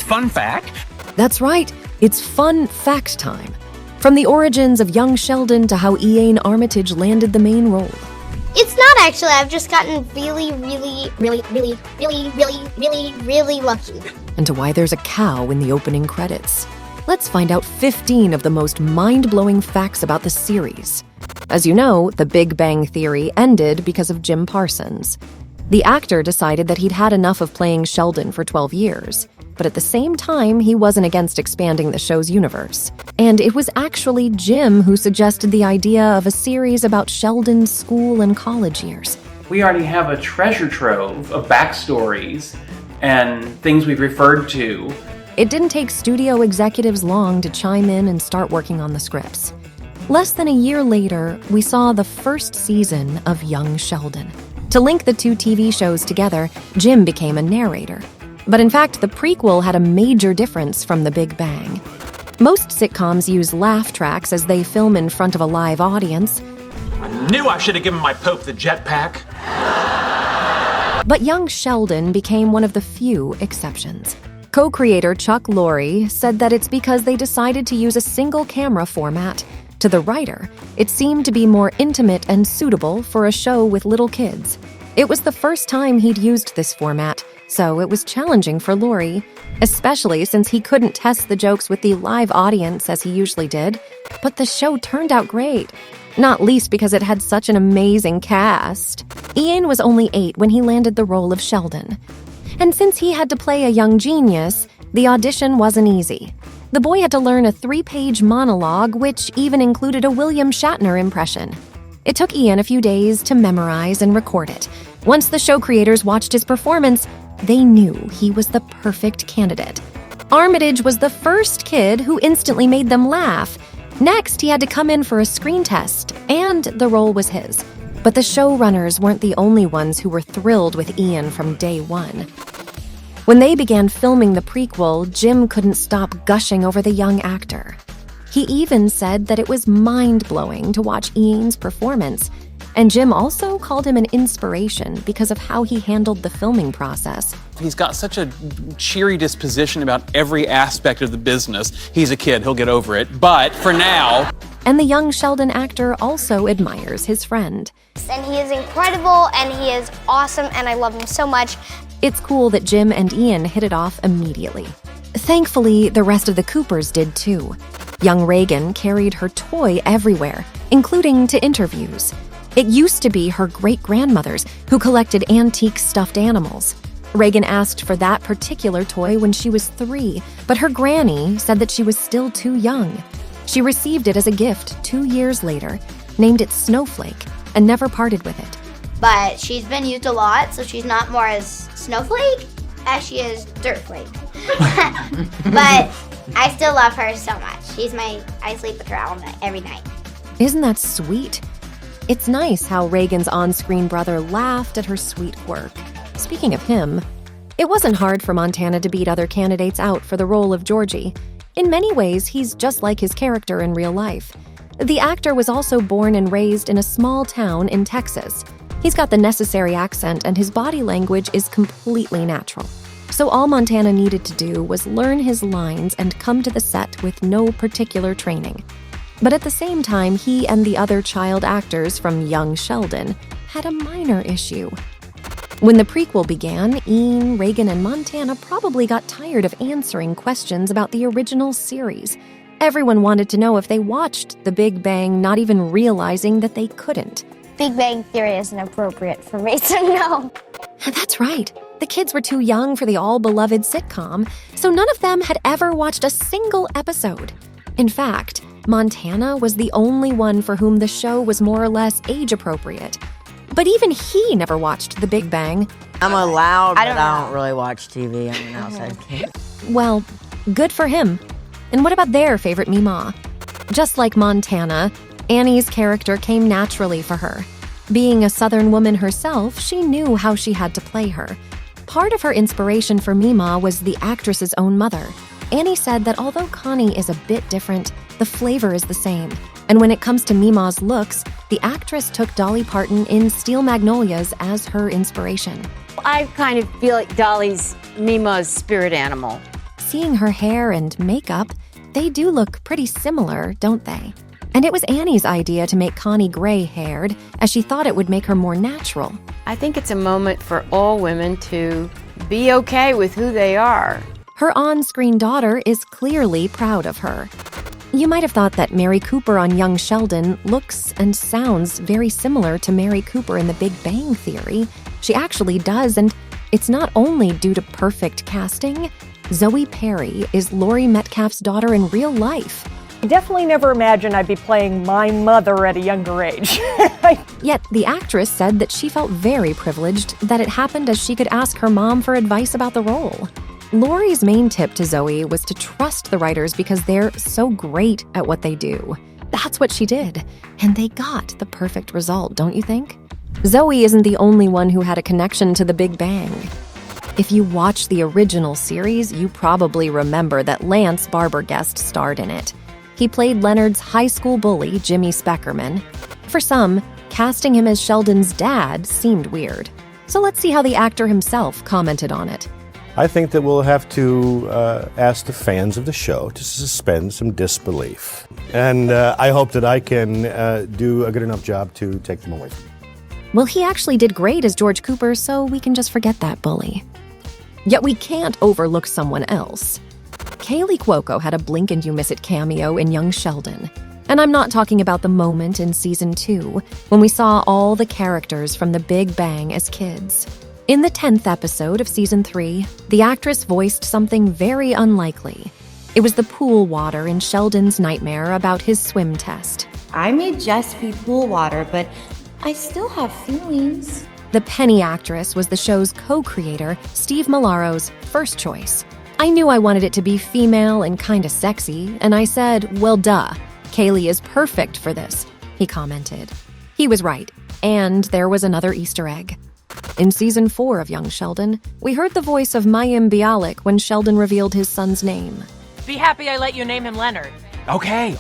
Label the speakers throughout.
Speaker 1: fun fact.
Speaker 2: That's right, it's fun fact time. From the origins of Young Sheldon to how Iain Armitage landed the main role.
Speaker 3: It's not actually, I've just gotten really lucky.
Speaker 2: And to why there's a cow in the opening credits. Let's find out 15 of the most mind-blowing facts about the series. As you know, The Big Bang Theory ended because of Jim Parsons. The actor decided that he'd had enough of playing Sheldon for 12 years, but at the same time, he wasn't against expanding the show's universe. And it was actually Jim who suggested the idea of a series about Sheldon's school and college years.
Speaker 4: We already have a treasure trove of backstories and things we've referred to.
Speaker 2: It didn't take studio executives long to chime in and start working on the scripts. Less than a year later, we saw the first season of Young Sheldon. To link the two TV shows together, Jim became a narrator. But in fact, the prequel had a major difference from The Big Bang. Most sitcoms use laugh tracks as they film in front of a live audience.
Speaker 1: I knew I should have given my Pope the jetpack.
Speaker 2: But Young Sheldon became one of the few exceptions. Co-creator Chuck Lorre said that it's because they decided to use a single camera format. To the writer, it seemed to be more intimate and suitable for a show with little kids. It was the first time he'd used this format, so it was challenging for Laurie, especially since he couldn't test the jokes with the live audience as he usually did. But the show turned out great, not least because it had such an amazing cast. Iain was only 8 when he landed the role of Sheldon. And since he had to play a young genius, the audition wasn't easy. The boy had to learn a 3-page monologue, which even included a William Shatner impression. It took Iain a few days to memorize and record it. Once the show creators watched his performance, they knew he was the perfect candidate. Armitage was the first kid who instantly made them laugh. Next, he had to come in for a screen test, and the role was his. But the showrunners weren't the only ones who were thrilled with Iain from day one. When they began filming the prequel, Jim couldn't stop gushing over the young actor. He even said that it was mind-blowing to watch Iain's performance, and Jim also called him an inspiration because of how he handled the filming process.
Speaker 5: He's got such a cheery disposition about every aspect of the business. He's a kid, he'll get over it, but for now...
Speaker 2: And the young Sheldon actor also admires his friend.
Speaker 3: And he is incredible, and he is awesome, and I love him so much.
Speaker 2: It's cool that Jim and Iain hit it off immediately. Thankfully, the rest of the Coopers did too. Young Raegan carried her toy everywhere, including to interviews. It used to be her great-grandmother's, who collected antique stuffed animals. Raegan asked for that particular toy when she was 3, but her granny said that she was still too young. She received it as a gift 2 years later, named it Snowflake, and never parted with it.
Speaker 3: But she's been used a lot, so she's not more as Snowflake as she is Dirtflake. But I still love her so much. I sleep with her all night, every night.
Speaker 2: Isn't that sweet? It's nice how Raegan's on-screen brother laughed at her sweet work. Speaking of him, it wasn't hard for Montana to beat other candidates out for the role of Georgie. In many ways, he's just like his character in real life. The actor was also born and raised in a small town in Texas. He's got the necessary accent, and his body language is completely natural. So all Montana needed to do was learn his lines and come to the set with no particular training. But at the same time, he and the other child actors from Young Sheldon had a minor issue. When the prequel began, Iain, Raegan, and Montana probably got tired of answering questions about the original series. Everyone wanted to know if they watched The Big Bang, not even realizing that they couldn't.
Speaker 3: Big Bang Theory isn't appropriate for me, so no.
Speaker 2: That's right. The kids were too young for the all-beloved sitcom, so none of them had ever watched a single episode. In fact, Montana was the only one for whom the show was more or less age-appropriate. But even he never watched The Big Bang.
Speaker 6: I'm allowed, but I don't really watch TV. I'm an outside kid.
Speaker 2: Well, good for him. And what about their favorite Meemaw? Just like Montana, Annie's character came naturally for her. Being a Southern woman herself, she knew how she had to play her. Part of her inspiration for Meemaw was the actress's own mother. Annie said that although Connie is a bit different, the flavor is the same. And when it comes to Meemaw's looks, the actress took Dolly Parton in Steel Magnolias as her inspiration.
Speaker 7: I kind of feel like Dolly's Meemaw's spirit animal.
Speaker 2: seeing her hair and makeup, they do look pretty similar, don't they? And it was Annie's idea to make Connie gray-haired, as she thought it would make her more natural.
Speaker 7: I think it's a moment for all women to be okay with who they are.
Speaker 2: Her on-screen daughter is clearly proud of her. You might have thought that Mary Cooper on Young Sheldon looks and sounds very similar to Mary Cooper in The Big Bang Theory. She actually does, and it's not only due to perfect casting. Zoe Perry is Laurie Metcalf's daughter in real life.
Speaker 8: I definitely never imagined I'd be playing my mother at a younger age.
Speaker 2: Yet the actress said that she felt very privileged that it happened as she could ask her mom for advice about the role. Laurie's main tip to Zoe was to trust the writers because they're so great at what they do. That's what she did, and they got the perfect result, don't you think? Zoe isn't the only one who had a connection to the Big Bang. If you watch the original series, you probably remember that Lance Barber guest starred in it. He played Leonard's high school bully, Jimmy Speckerman. For some, casting him as Sheldon's dad seemed weird. So let's see how the actor himself commented on it.
Speaker 9: I think that we'll have to ask the fans of the show to suspend some disbelief. And I hope that I can do a good enough job to take them away from me.
Speaker 2: Well, he actually did great as George Cooper, so we can just forget that bully. Yet we can't overlook someone else. Kaley Cuoco had a blink-and-you-miss-it cameo in Young Sheldon. And I'm not talking about the moment in Season 2 when we saw all the characters from The Big Bang as kids. In the 10th episode of Season 3, the actress voiced something very unlikely. It was the pool water in Sheldon's nightmare about his swim test.
Speaker 10: I may just be pool water, but I still have feelings.
Speaker 2: The Penny actress was the show's co-creator, Steve Malaro's first choice. I knew I wanted it to be female and kinda sexy, and I said, well, duh, Kaley is perfect for this, he commented. He was right, and there was another Easter egg. In Season 4 of Young Sheldon, we heard the voice of Mayim Bialik when Sheldon revealed his son's name.
Speaker 11: Be happy I let you name him Leonard.
Speaker 5: Okay.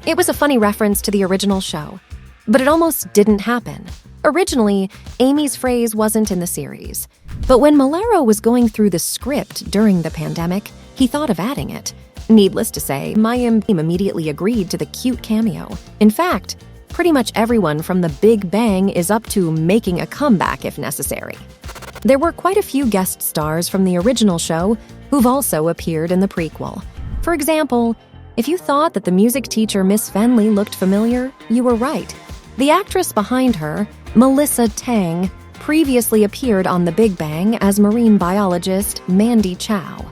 Speaker 2: It was a funny reference to the original show, but it almost didn't happen. Originally, Amy's phrase wasn't in the series, but when Malero was going through the script during the pandemic, he thought of adding it. Needless to say, Mayim immediately agreed to the cute cameo. In fact, pretty much everyone from The Big Bang is up to making a comeback if necessary. There were quite a few guest stars from the original show who've also appeared in the prequel. For example, if you thought that the music teacher Miss Fenley looked familiar, you were right. The actress behind her, Melissa Tang, previously appeared on The Big Bang as marine biologist Mandy Chow.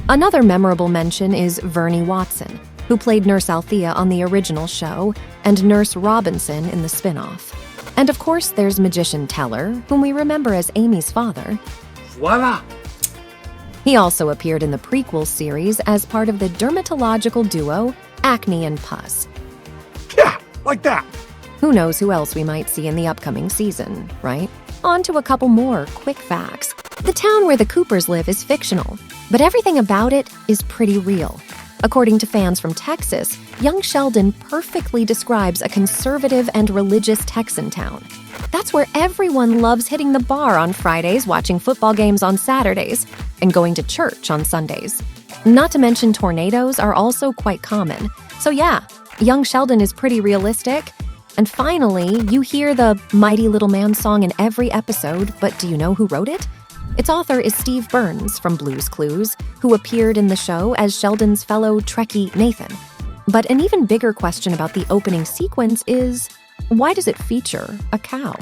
Speaker 2: Another memorable mention is Verney Watson, who played Nurse Althea on the original show and Nurse Robinson in the spin-off. And of course, there's Magician Teller, whom we remember as Amy's father.
Speaker 1: Voila!
Speaker 2: He also appeared in the prequel series as part of the dermatological duo Acne and Pus.
Speaker 1: Yeah, like that.
Speaker 2: Who knows who else we might see in the upcoming season, right? On to a couple more quick facts. The town where the Coopers live is fictional, but everything about it is pretty real. According to fans from Texas, Young Sheldon perfectly describes a conservative and religious Texan town. That's where everyone loves hitting the bar on Fridays, watching football games on Saturdays, and going to church on Sundays. Not to mention tornadoes are also quite common. So yeah, Young Sheldon is pretty realistic. And finally, you hear the Mighty Little Man song in every episode, but do you know who wrote it? Its author is Steve Burns from Blue's Clues, who appeared in the show as Sheldon's fellow Trekkie Nathan. But an even bigger question about the opening sequence is, why does it feature a cow?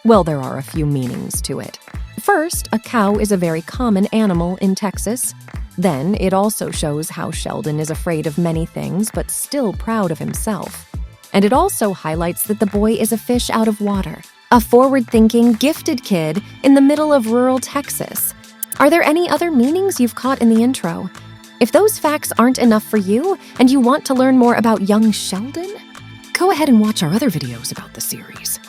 Speaker 2: Well, there are a few meanings to it. First, a cow is a very common animal in Texas. Then, it also shows how Sheldon is afraid of many things, but still proud of himself. And it also highlights that the boy is a fish out of water, a forward-thinking, gifted kid in the middle of rural Texas. Are there any other meanings you've caught in the intro? If those facts aren't enough for you, and you want to learn more about Young Sheldon, go ahead and watch our other videos about the series.